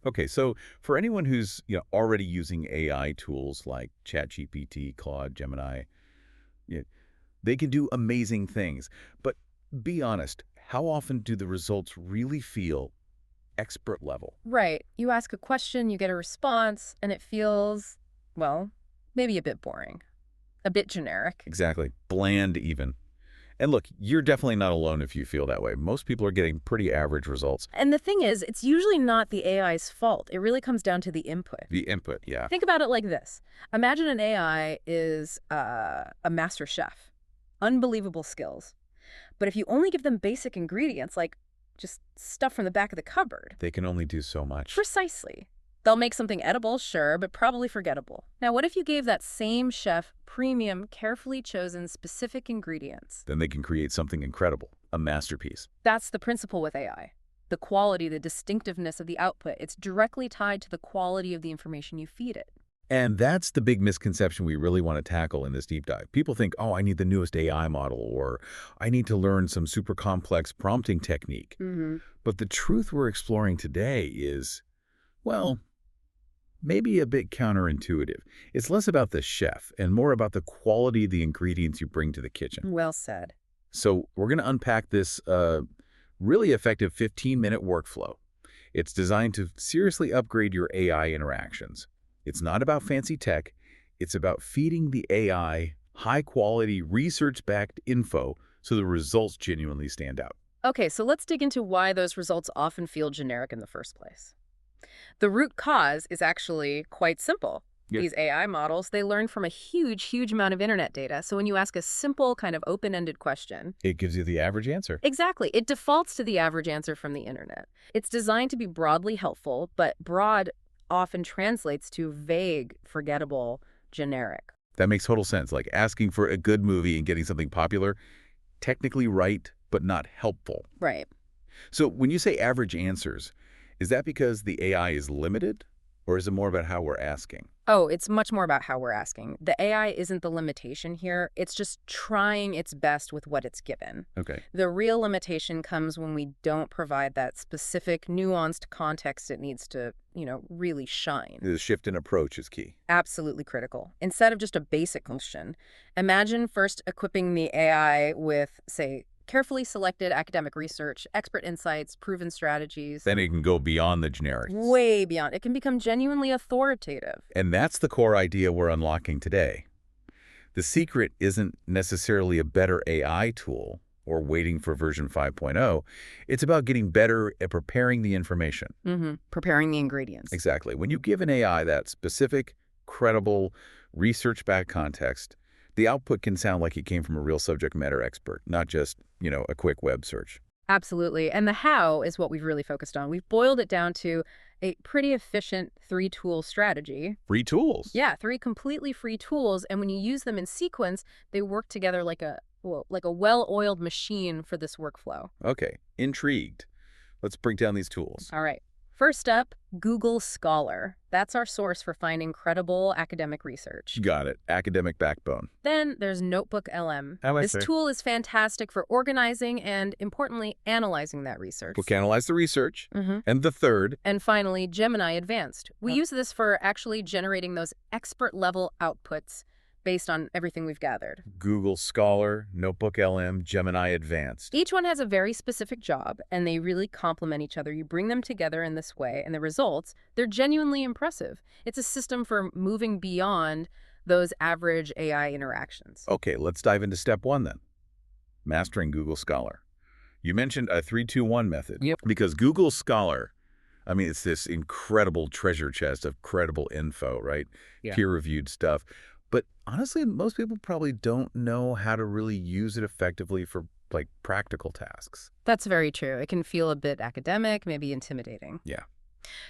Okay, so for anyone who's already using AI tools like ChatGPT, Claude, Gemini, yeah, they can do amazing things. But be honest, how often do the results really feel expert level? Right. You ask a question, you get a response, and it feels, well, maybe a bit boring, a bit generic. Exactly. Bland even. And look, you're definitely not alone if you feel that way. Most people are getting pretty average results. And the thing is, it's usually not the AI's fault. It really comes down to the input. The input, yeah. Think about it like this. Imagine an AI is a master chef. Unbelievable skills. But if you only give them basic ingredients, like just stuff from the back of the cupboard, They can only do so much. precisely. They'll make something edible, sure, but probably forgettable. Now, what if you gave that same chef premium, carefully chosen, specific ingredients? Then they can create something incredible, a masterpiece. That's the principle with AI. The quality, the distinctiveness of the output, it's directly tied to the quality of the information you feed it. And that's the big misconception we really want to tackle in this deep dive. People think, oh, I need the newest AI model, or I need to learn some super complex prompting technique. Mm-hmm. But the truth we're exploring today is, well, maybe a bit counterintuitive. It's less about the chef and more about the quality of the ingredients you bring to the kitchen. Well said. So we're going to unpack this really effective 15-minute workflow. It's designed to seriously upgrade your AI interactions. It's not about fancy tech. It's about feeding the AI high-quality, research-backed info so the results genuinely stand out. Okay, so let's dig into why those results often feel generic in the first place. The root cause is actually quite simple. Yeah. These AI models, they learn from a huge amount of internet data. So when you ask a simple kind of open-ended question, It gives you the average answer. exactly, it defaults to the average answer from the internet. It's designed to be broadly helpful, but broad often translates to vague, forgettable, generic. That makes total sense. Like asking for a good movie and getting something popular, technically right, but not helpful. Right. So when you say average answers, is that because the AI is limited, or is it more about how we're asking? Oh, it's much more about how we're asking. The AI isn't the limitation here. It's just trying its best with what it's given. Okay. The real limitation comes when we don't provide that specific, nuanced context it needs to, really shine. The shift in approach is key. Absolutely critical. Instead of just a basic question, imagine first equipping the AI with, say, carefully selected academic research, expert insights, proven strategies. Then it can go beyond the generics. Way beyond. It can become genuinely authoritative. And that's the core idea we're unlocking today. The secret isn't necessarily a better AI tool or waiting for version 5.0. It's about getting better at preparing the information. Preparing the ingredients. Exactly. When you give an AI that specific, credible, research-backed context, the output can sound like it came from a real subject matter expert, not just, a quick web search. Absolutely. And the how is what we've really focused on. We've boiled it down to a pretty efficient 3-tool strategy. Free tools. Yeah, 3 completely free tools. And when you use them in sequence, they work together like a well-oiled machine for this workflow. Okay, intrigued. Let's break down these tools. All right. First up, Google Scholar. That's our source for finding credible academic research. Got it. Academic backbone. Then there's NotebookLM. Oh, I This see. tool is fantastic for organizing and, importantly, analyzing that research. We'll analyze the research. Mhm. And the third, And finally, Gemini Advanced. We use this for actually generating those expert-level outputs based on everything we've gathered. Google Scholar, NotebookLM, Gemini Advanced. Each one has a very specific job, and they really complement each other. You bring them together in this way, and the results, they're genuinely impressive. It's a system for moving beyond those average AI interactions. Okay, let's dive into step 1 then. Mastering Google Scholar. You mentioned a 3-2-1 method. Yep. Because Google Scholar, it's this incredible treasure chest of credible info, right? Yeah. Peer-reviewed stuff. But honestly, most people probably don't know how to really use it effectively for, practical tasks. That's very true. It can feel a bit academic, maybe intimidating. Yeah.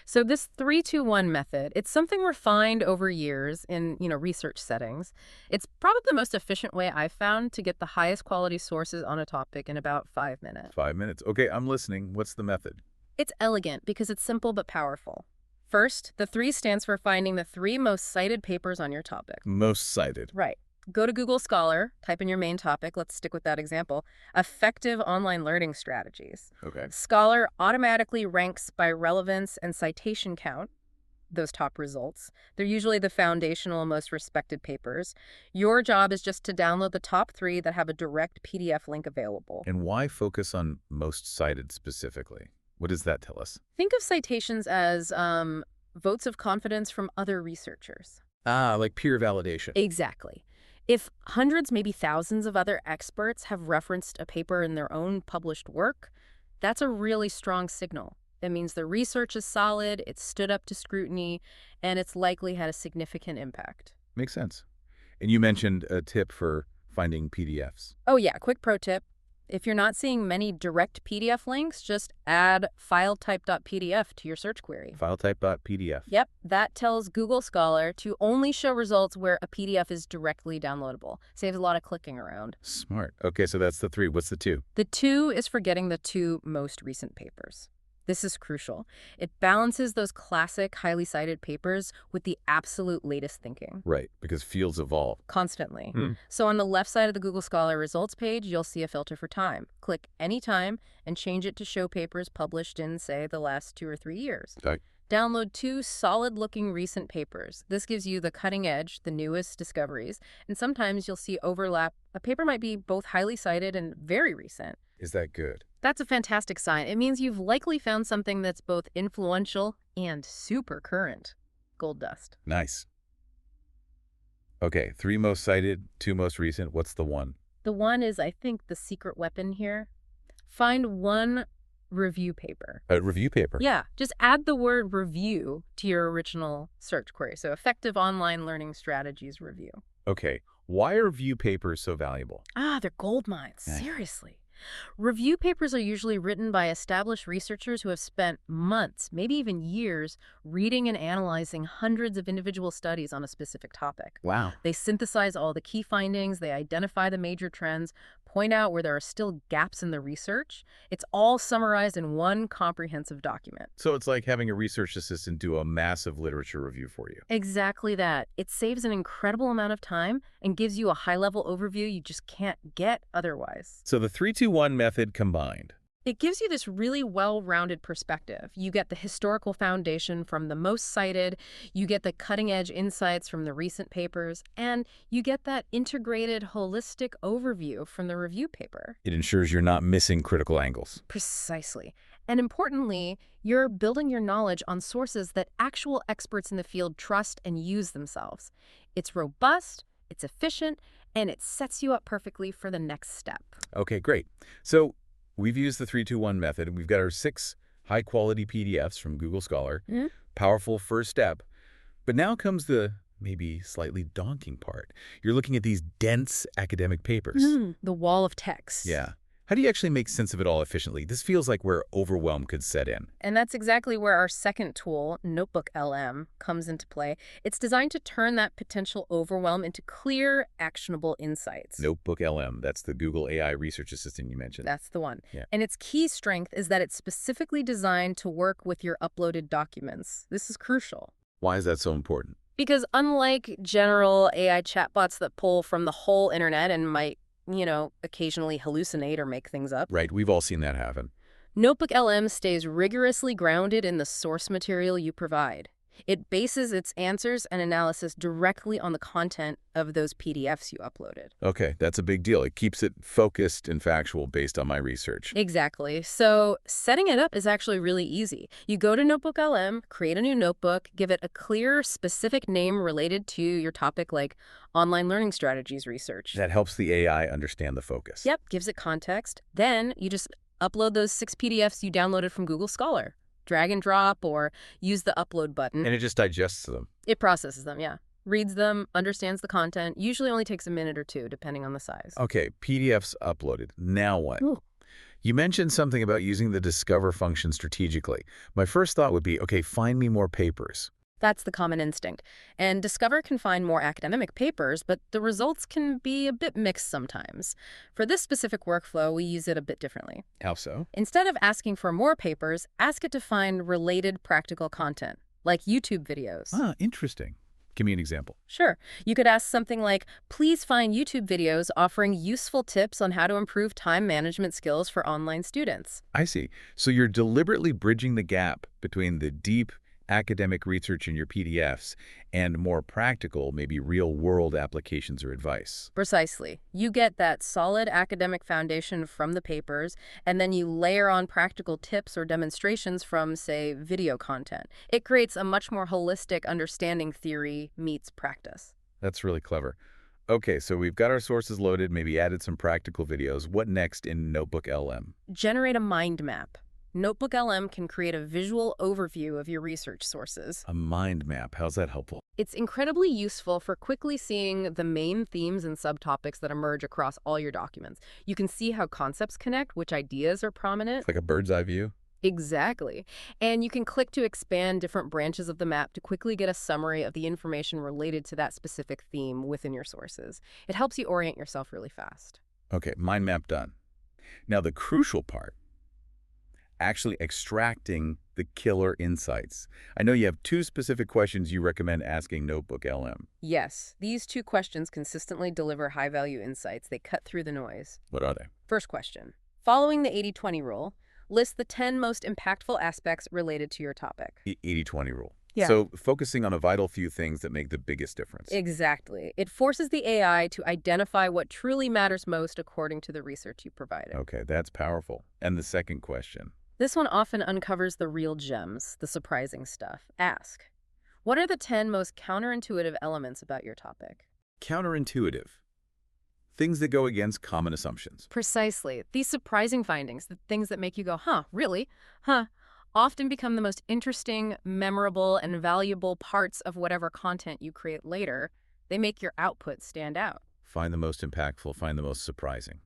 So this 3-2-1 method, it's something refined over years in, research settings. It's probably the most efficient way I've found to get the highest quality sources on a topic in about 5 minutes. 5 minutes. Okay, I'm listening. What's the method? It's elegant because it's simple but powerful. First, the 3 stands for finding the 3 most cited papers on your topic. Most cited. Right. Go to Google Scholar, type in your main topic, let's stick with that example, effective online learning strategies. Okay. Scholar automatically ranks by relevance and citation count those top results. They're usually the foundational, most respected papers. Your job is just to download the top 3 that have a direct PDF link available. And why focus on most cited specifically? What does that tell us? Think of citations as votes of confidence from other researchers. Ah, like peer validation. Exactly. If hundreds, maybe thousands of other experts have referenced a paper in their own published work, that's a really strong signal. It means the research is solid, it's stood up to scrutiny, and it's likely had a significant impact. Makes sense. And you mentioned a tip for finding PDFs. Oh yeah, quick pro tip. If you're not seeing many direct PDF links, just add filetype.pdf to your search query. Filetype.pdf. Yep, that tells Google Scholar to only show results where a PDF is directly downloadable. Saves a lot of clicking around. Smart. Okay, so that's the 3. What's the 2? The 2 is for getting the 2 most recent papers. This is crucial. It balances those classic, highly cited papers with the absolute latest thinking. Right, because fields evolve. Constantly. So on the left side of the Google Scholar results page, you'll see a filter for time. Click any time and change it to show papers published in, say, the last 2 or 3 years. Okay. Download 2 solid-looking recent papers. This gives you the cutting edge, the newest discoveries, and sometimes you'll see overlap. A paper might be both highly cited and very recent. Is that good? That's a fantastic sign. It means you've likely found something that's both influential and super current. Gold dust. Nice. Okay, 3 most cited, 2 most recent. What's the 1? The 1 is, I think, the secret weapon here. Find 1 review paper. A review paper? Yeah, just add the word review to your original search query. So effective online learning strategies review. Okay, why are review papers so valuable? They're gold mines. Nice. Seriously. Review papers are usually written by established researchers who have spent months, maybe even years, reading and analyzing hundreds of individual studies on a specific topic. Wow. They synthesize all the key findings, they identify the major trends, point out where there are still gaps in the research. It's all summarized in one comprehensive document. So it's like having a research assistant do a massive literature review for you. Exactly that. It saves an incredible amount of time and gives you a high-level overview you just can't get otherwise. So the 3-2-1 method combined. It gives you this really well-rounded perspective. You get the historical foundation from the most cited, you get the cutting-edge insights from the recent papers, and you get that integrated, holistic overview from the review paper. It ensures you're not missing critical angles. Precisely. And importantly, you're building your knowledge on sources that actual experts in the field trust and use themselves. It's robust, it's efficient, and it sets you up perfectly for the next step. Okay, great. So we've used the 3-2-1 method, and we've got our 6 high-quality PDFs from Google Scholar. Powerful first step. But now comes the maybe slightly daunting part. You're looking at these dense academic papers. The wall of text. Yeah. How do you actually make sense of it all efficiently? This feels like where overwhelm could set in. And that's exactly where our second tool, NotebookLM, comes into play. It's designed to turn that potential overwhelm into clear, actionable insights. NotebookLM, that's the Google AI research assistant you mentioned. That's the one. Yeah. And its key strength is that it's specifically designed to work with your uploaded documents. This is crucial. Why is that so important? Because unlike general AI chatbots that pull from the whole internet and might occasionally hallucinate or make things up. Right, we've all seen that happen. NotebookLM stays rigorously grounded in the source material you provide. It bases its answers and analysis directly on the content of those PDFs you uploaded. Okay, that's a big deal. It keeps it focused and factual based on my research. Exactly. So setting it up is actually really easy. You go to NotebookLM, create a new notebook, give it a clear, specific name related to your topic like online learning strategies research. That helps the AI understand the focus. Yep, gives it context. Then you just upload those 6 PDFs you downloaded from Google Scholar. Drag and drop or use the upload button. And it just digests them. It processes them, yeah. Reads them, understands the content. Usually only takes a minute or 2, depending on the size. Okay, PDFs uploaded. Now what? Ooh. You mentioned something about using the discover function strategically. My first thought would be, okay, find me more papers. That's the common instinct. And Discover can find more academic papers, but the results can be a bit mixed sometimes. For this specific workflow, we use it a bit differently. How so? Instead of asking for more papers, ask it to find related practical content, like YouTube videos. Ah, interesting. Give me an example. Sure. You could ask something like, please find YouTube videos offering useful tips on how to improve time management skills for online students. I see. So you're deliberately bridging the gap between the deep academic research in your PDFs and more practical, maybe real-world applications or advice. Precisely. You get that solid academic foundation from the papers, and then you layer on practical tips or demonstrations from, say, video content. It creates a much more holistic understanding theory meets practice. That's really clever. Okay, so we've got our sources loaded, maybe added some practical videos. What next in NotebookLM? Generate a mind map. NotebookLM can create a visual overview of your research sources. A mind map. How's that helpful? It's incredibly useful for quickly seeing the main themes and subtopics that emerge across all your documents. You can see how concepts connect, which ideas are prominent. It's like a bird's eye view. Exactly. And you can click to expand different branches of the map to quickly get a summary of the information related to that specific theme within your sources. It helps you orient yourself really fast. Okay, mind map done. Now the crucial part, actually extracting the killer insights. I know you have two specific questions you recommend asking NotebookLM. Yes, these two questions consistently deliver high-value insights. They cut through the noise. What are they? First question. Following the 80-20 rule, list the 10 most impactful aspects related to your topic. 80-20 rule. Yeah. So focusing on a vital few things that make the biggest difference. Exactly. It forces the AI to identify what truly matters most according to the research you provided. Okay, that's powerful. And the second question. This one often uncovers the real gems, the surprising stuff. Ask, what are the 10 most counterintuitive elements about your topic? Counterintuitive. Things that go against common assumptions. Precisely. These surprising findings, the things that make you go, huh, really? Huh, often become the most interesting, memorable, and valuable parts of whatever content you create later. They make your output stand out. Find the most impactful, find the most surprising.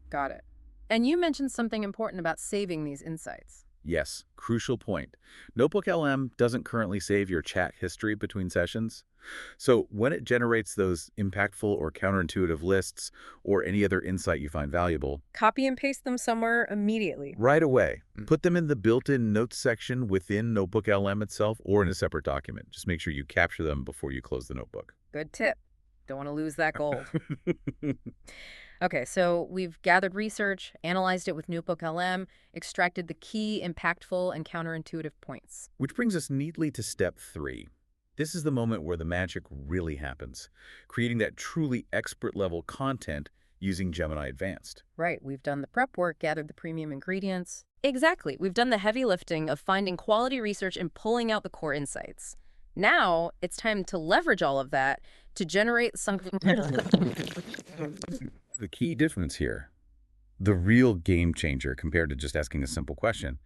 Got it. And you mentioned something important about saving these insights. Yes, crucial point. NotebookLM doesn't currently save your chat history between sessions. So when it generates those impactful or counterintuitive lists or any other insight you find valuable, Copy and paste them somewhere immediately. right away, put them in the built-in notes section within NotebookLM itself or in a separate document. Just make sure you capture them before you close the notebook. Good tip. Don't want to lose that gold. Okay, so we've gathered research, analyzed it with NotebookLM, extracted the key, impactful, and counterintuitive points. Which brings us neatly to step 3. This is the moment where the magic really happens, creating that truly expert-level content using Gemini Advanced. Right, we've done the prep work, gathered the premium ingredients. Exactly, we've done the heavy lifting of finding quality research and pulling out the core insights. Now, it's time to leverage all of that to generate something. The key difference here, the real game changer compared to just asking a simple question,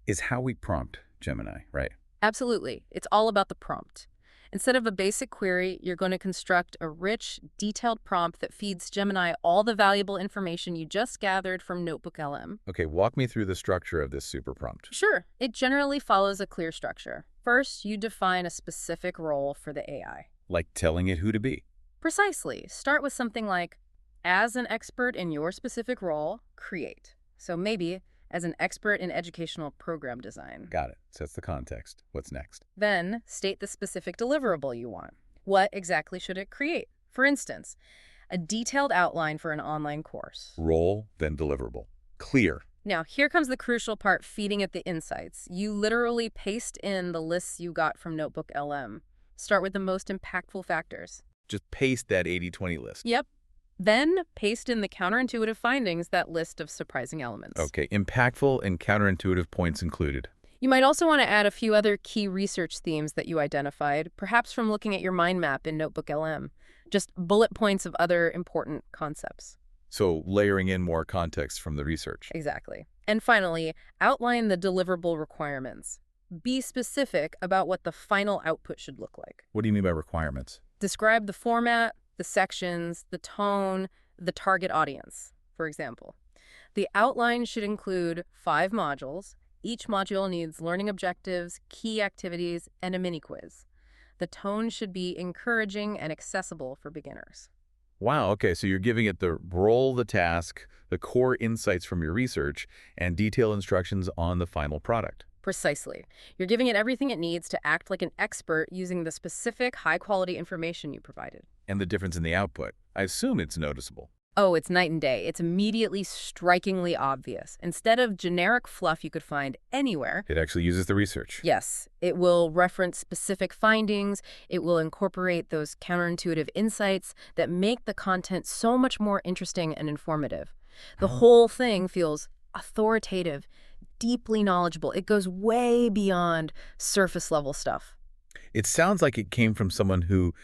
is how we prompt Gemini, right? Absolutely. It's all about the prompt. Instead of a basic query, you're going to construct a rich, detailed prompt that feeds Gemini all the valuable information you just gathered from NotebookLM. Okay, walk me through the structure of this super prompt. Sure. It generally follows a clear structure. First, you define a specific role for the AI. Like telling it who to be. Precisely. Start with something like, as an expert in your specific role, create. So maybe as an expert in educational program design. Got it. Sets the context. What's next? Then state the specific deliverable you want. What exactly should it create? For instance, a detailed outline for an online course. Role, then deliverable. Clear. Now, here comes the crucial part, feeding it the insights. You literally paste in the lists you got from NotebookLM. Start with the most impactful factors. Just paste that 80-20 list. Yep. Then paste in the counterintuitive findings, that list of surprising elements. Okay, impactful and counterintuitive points included. You might also want to add a few other key research themes that you identified, perhaps from looking at your mind map in NotebookLM. Just bullet points of other important concepts. So layering in more context from the research. Exactly. And finally, outline the deliverable requirements. Be specific about what the final output should look like. What do you mean by requirements? Describe the format, the sections, the tone, the target audience, for example. The outline should include 5 modules. Each module needs learning objectives, key activities, and a mini quiz. The tone should be encouraging and accessible for beginners. Wow, okay, so you're giving it the role, the task, the core insights from your research, and detailed instructions on the final product. Precisely. You're giving it everything it needs to act like an expert using the specific high-quality information you provided. And the difference in the output, I assume it's noticeable. Oh, it's night and day. It's immediately strikingly obvious. Instead of generic fluff you could find anywhere, It actually uses the research. yes, it will reference specific findings. It will incorporate those counterintuitive insights that make the content so much more interesting and informative. The Oh. whole thing feels authoritative, deeply knowledgeable. It goes way beyond surface level stuff. It sounds like it came from someone who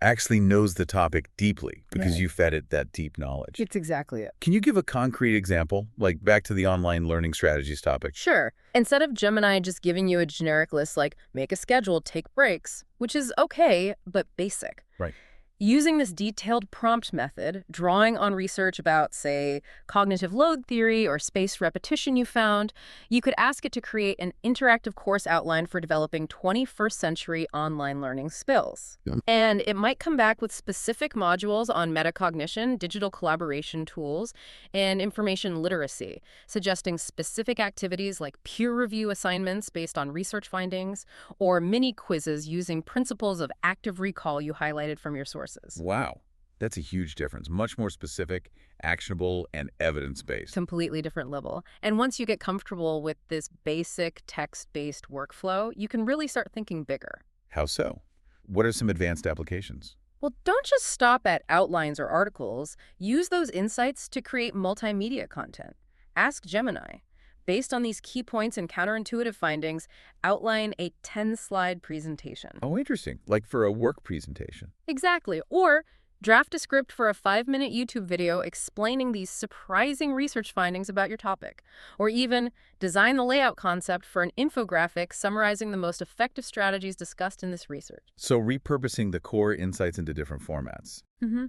actually knows the topic deeply because Right. you fed it that deep knowledge. It's exactly it. Can you give a concrete example, like back to the online learning strategies topic? Sure. Instead of Gemini just giving you a generic list like make a schedule, take breaks, which is okay, but basic. Right. Using this detailed prompt method, drawing on research about, say, cognitive load theory or spaced repetition you found, you could ask it to create an interactive course outline for developing 21st century online learning skills. Yeah. And it might come back with specific modules on metacognition, digital collaboration tools, and information literacy, suggesting specific activities like peer review assignments based on research findings, or mini quizzes using principles of active recall you highlighted from your sources. Wow. That's a huge difference. Much more specific, actionable, and evidence-based. Completely different level. And once you get comfortable with this basic text-based workflow, you can really start thinking bigger. How so? What are some advanced applications? Well, don't just stop at outlines or articles. Use those insights to create multimedia content. Ask Gemini. Based on these key points and counterintuitive findings, outline a 10-slide presentation. Oh, interesting. Like for a work presentation. Exactly. Or draft a script for a 5-minute YouTube video explaining these surprising research findings about your topic. Or even design the layout concept for an infographic summarizing the most effective strategies discussed in this research. So repurposing the core insights into different formats. Mm-hmm.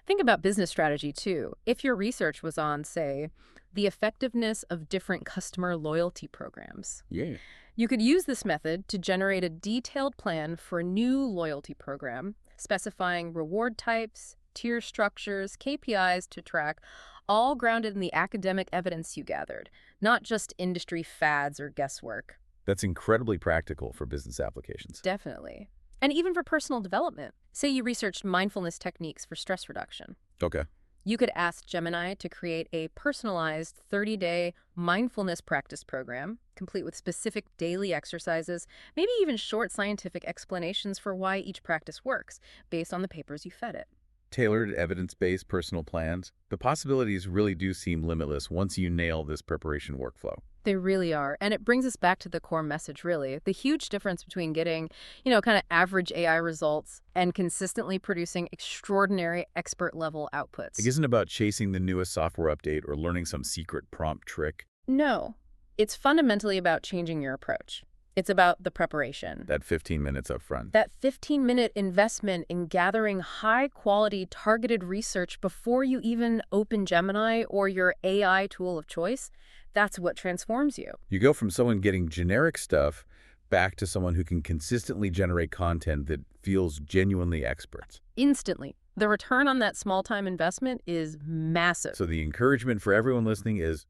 Think about business strategy, too. If your research was on, say, the effectiveness of different customer loyalty programs, Yeah. you could use this method to generate a detailed plan for a new loyalty program, specifying reward types, tier structures, KPIs to track, all grounded in the academic evidence you gathered, not just industry fads or guesswork. That's incredibly practical for business applications. Definitely. And even for personal development. Say you researched mindfulness techniques for stress reduction. Okay. You could ask Gemini to create a personalized 30-day mindfulness practice program, complete with specific daily exercises, maybe even short scientific explanations for why each practice works, based on the papers you fed it. Tailored, evidence-based personal plans. The possibilities really do seem limitless once you nail this preparation workflow. They really are. And it brings us back to the core message, really. The huge difference between getting, kind of average AI results and consistently producing extraordinary expert-level outputs. It isn't about chasing the newest software update or learning some secret prompt trick. No. It's fundamentally about changing your approach. It's about the preparation. That 15 minutes up front. That 15-minute investment in gathering high-quality, targeted research before you even open Gemini or your AI tool of choice, that's what transforms you. You go from someone getting generic stuff back to someone who can consistently generate content that feels genuinely expert. Instantly. The return on that small-time investment is massive. So the encouragement for everyone listening is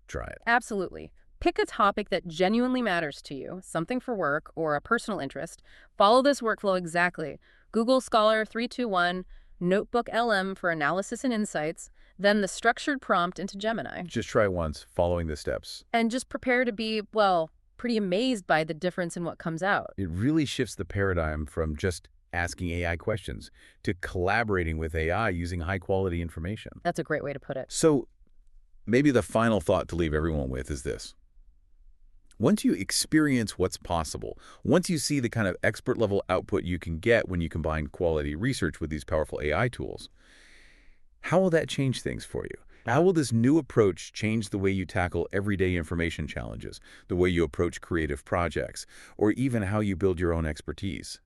try it. Absolutely. Pick a topic that genuinely matters to you, something for work or a personal interest. Follow this workflow exactly. Google Scholar 321, NotebookLM for analysis and insights, then the structured prompt into Gemini. Just try once, following the steps. And just prepare to be, pretty amazed by the difference in what comes out. It really shifts the paradigm from just asking AI questions to collaborating with AI using high-quality information. That's a great way to put it. So maybe the final thought to leave everyone with is this. Once you experience what's possible, once you see the kind of expert-level output you can get when you combine quality research with these powerful AI tools, how will that change things for you? How will this new approach change the way you tackle everyday information challenges, the way you approach creative projects, or even how you build your own expertise?